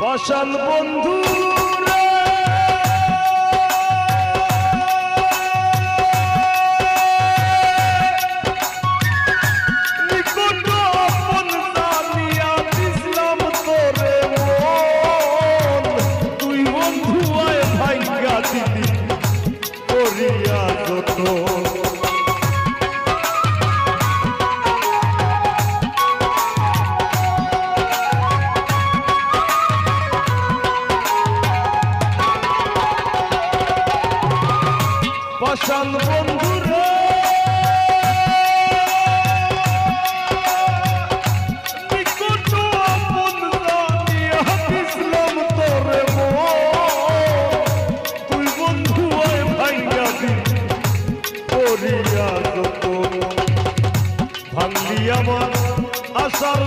পাষাণ বন্ধু রে নিকট আপন জানিয়া দিছিলাম তোরে মন তুই বন্ধু আয় ভাইগা দিলি করিয়া যতন পাষাণ বন্ধু রে নিকট আপন জানিয়া দিছিলাম তোরে মন তুই বন্ধু আয় ভাইগা দিলি করিয়া যতন ভাঙলি আমার আশার